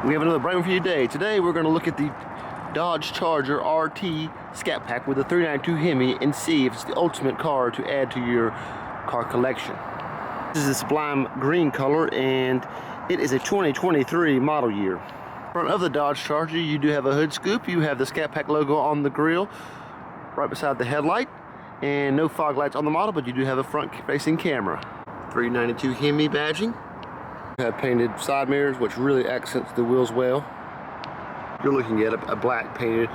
We have another bright one for you today. Today we're going to look at the Dodge Charger RT Scat Pack with a 392 Hemi and see if it's the ultimate car to add to your car collection. This is a sublime green color and it is a 2023 model year. In front of the Dodge Charger you do have a hood scoop. You have the Scat Pack logo on the grille right beside the headlight, and no fog lights on the model, but you do have a front facing camera. 392 Hemi badging. You have painted side mirrors, which really accents the wheels well. You're looking at a black painted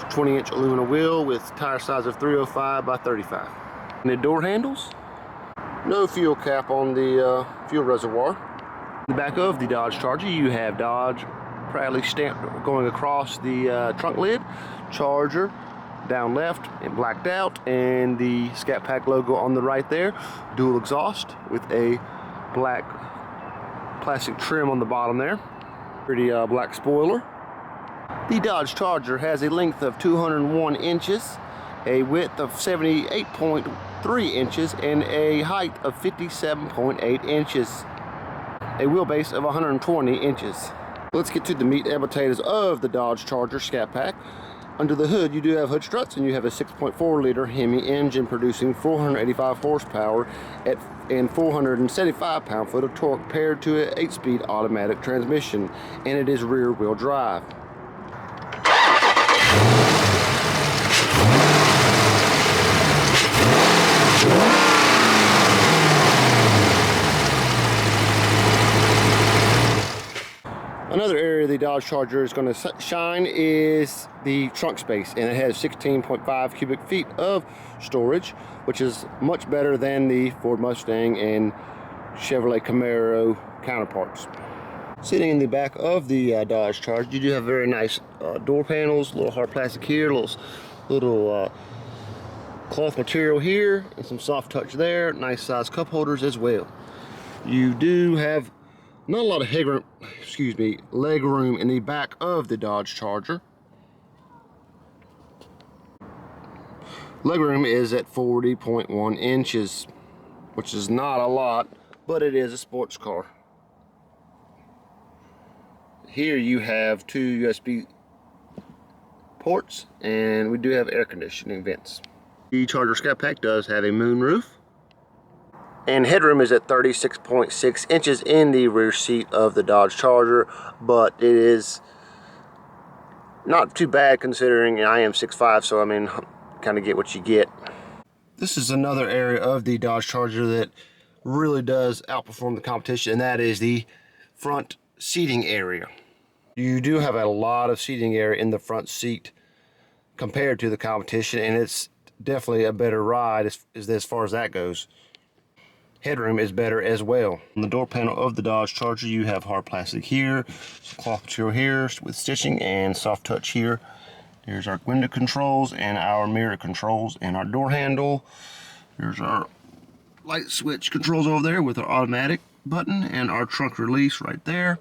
20-inch aluminum wheel with tire size of 305 by 35. And the door handles. No fuel cap on the fuel reservoir. In the back of the Dodge Charger, you have Dodge proudly stamped going across the trunk lid. Charger down left and blacked out, and the Scat Pack logo on the right there. Dual exhaust with a black plastic trim on the bottom there. Pretty black spoiler. The Dodge Charger has a length of 201 inches, a width of 78.3 inches, and a height of 57.8 inches. A wheelbase of 120 inches. Let's get to the meat and potatoes of the Dodge Charger Scat Pack. Under the hood, you do have hood struts, and you have a 6.4 liter Hemi engine producing 485 horsepower and 475 pound-foot of torque, paired to an 8-speed automatic transmission, and it is rear-wheel drive. Another area the Dodge Charger is going to shine is the trunk space, and it has 16.5 cubic feet of storage, which is much better than the Ford Mustang and Chevrolet Camaro counterparts. Sitting in the back of the Dodge Charger, you do have very nice door panels, little hard plastic here, little cloth material here, and some soft touch there. Nice size cup holders as well. You do have not a lot of leg room in the back of the Dodge Charger. Leg room is at 40.1 inches, which is not a lot, but it is a sports car. Here you have two USB ports, and we do have air conditioning vents. The Charger Scat Pack does have a moonroof, and headroom is at 36.6 inches in the rear seat of the Dodge Charger, but it is not too bad considering I am 6'5", so I mean, kind of get what you get. This is another area of the Dodge Charger that really does outperform the competition, and that is the front seating area. You do have a lot of seating area in the front seat compared to the competition, and it's definitely a better ride as far as that goes. Headroom is better as well. On the door panel of the Dodge Charger, you have hard plastic here, some cloth material here with stitching, and soft touch here. Here's our window controls and our mirror controls and our door handle. Here's our light switch controls over there with our automatic button and our trunk release right there.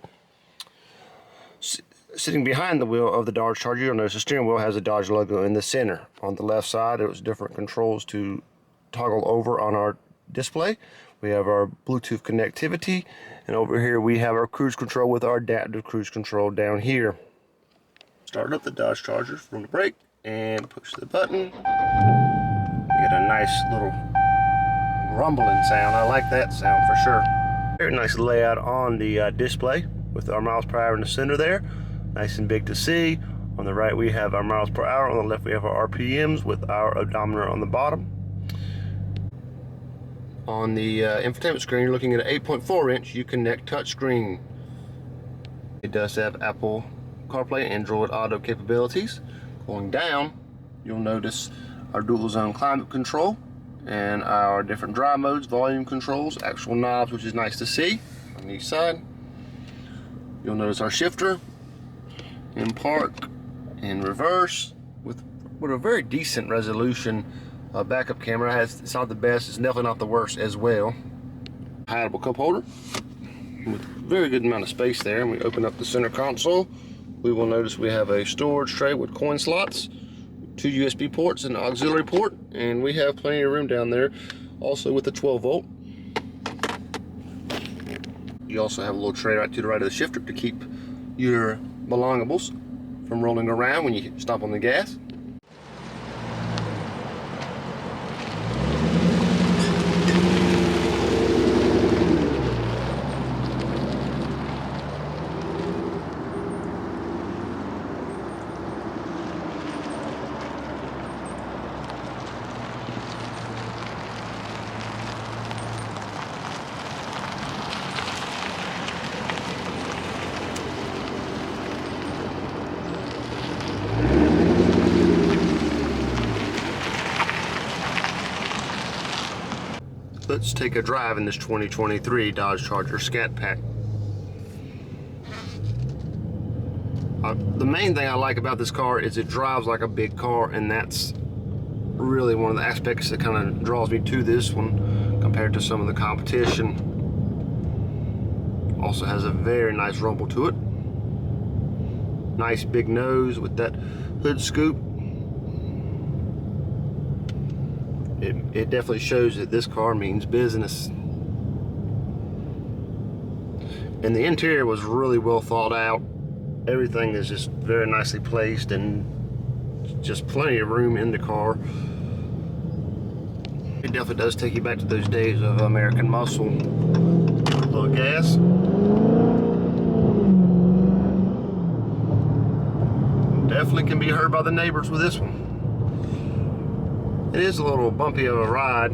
Sitting behind the wheel of the Dodge Charger, you'll notice the steering wheel has a Dodge logo in the center. On the left side, it was different controls to toggle over on our display. We have our Bluetooth connectivity, and over here we have our cruise control with our adaptive cruise control down here. Start up the Dodge Charger from the brake and push the button. You get a nice little rumbling sound. I like that sound for sure. Very nice layout on the display with our miles per hour in the center there. Nice and big to see. On the right we have our miles per hour. On the left we have our RPMs with our odometer on the bottom. On the infotainment screen, you're looking at an 8.4-inch Uconnect touchscreen. It does have Apple CarPlay and Android Auto capabilities. Going down, you'll notice our dual zone climate control and our different drive modes, volume controls, actual knobs, which is nice to see on each side. You'll notice our shifter in park and reverse with a very decent resolution. Backup camera. It's not the best, it's definitely not the worst as well. Hideable cup holder with very good amount of space there. And we open up the center console, we will notice we have a storage tray with coin slots, 2 USB ports and an auxiliary port, and we have plenty of room down there, also with a 12-volt. You also have a little tray right to the right of the shifter to keep your belongables from rolling around when you stop on the gas. Let's take a drive in this 2023 Dodge Charger Scat Pack. The main thing I like about this car is it drives like a big car, and that's really one of the aspects that kind of draws me to this one compared to some of the competition. Also has a very nice rumble to it. Nice big nose with that hood scoop. It definitely shows that this car means business. And the interior was really well thought out. Everything is just very nicely placed and just plenty of room in the car. It definitely does take you back to those days of American muscle. A little gas. Definitely can be heard by the neighbors with this one. It is a little bumpy of a ride,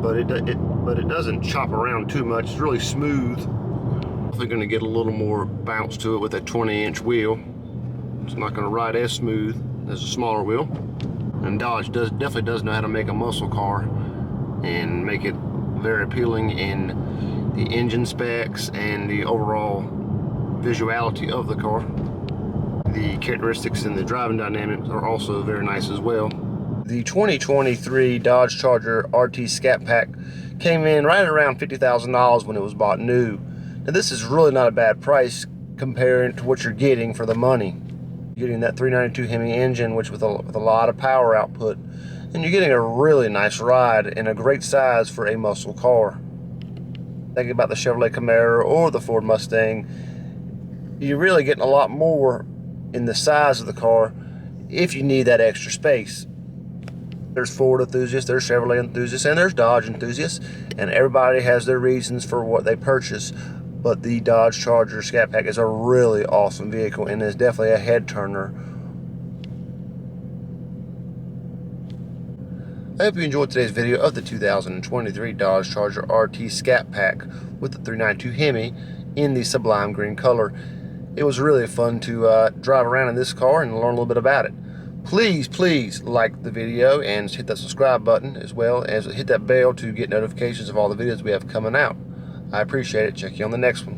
but it doesn't chop around too much. It's really smooth. Definitely going to get a little more bounce to it with that 20-inch wheel. It's not going to ride as smooth as a smaller wheel. And Dodge definitely does know how to make a muscle car and make it very appealing in the engine specs and the overall visuality of the car. The characteristics and the driving dynamics are also very nice as well. The 2023 Dodge Charger RT Scat Pack came in right around $50,000 when it was bought new. Now this is really not a bad price comparing to what you're getting for the money. You're getting that 392 Hemi engine, which with a lot of power output, and you're getting a really nice ride and a great size for a muscle car. Thinking about the Chevrolet Camaro or the Ford Mustang, you're really getting a lot more in the size of the car if you need that extra space. There's Ford enthusiasts, there's Chevrolet enthusiasts, and there's Dodge enthusiasts, and everybody has their reasons for what they purchase. But the Dodge Charger Scat Pack is a really awesome vehicle and is definitely a head turner. I hope you enjoyed today's video of the 2023 Dodge Charger RT Scat Pack with the 392 Hemi in the sublime green color. It was really fun to drive around in this car and learn a little bit about it. Please like the video and hit that subscribe button, as well as hit that bell to get notifications of all the videos we have coming out. I appreciate it. Check you on the next one.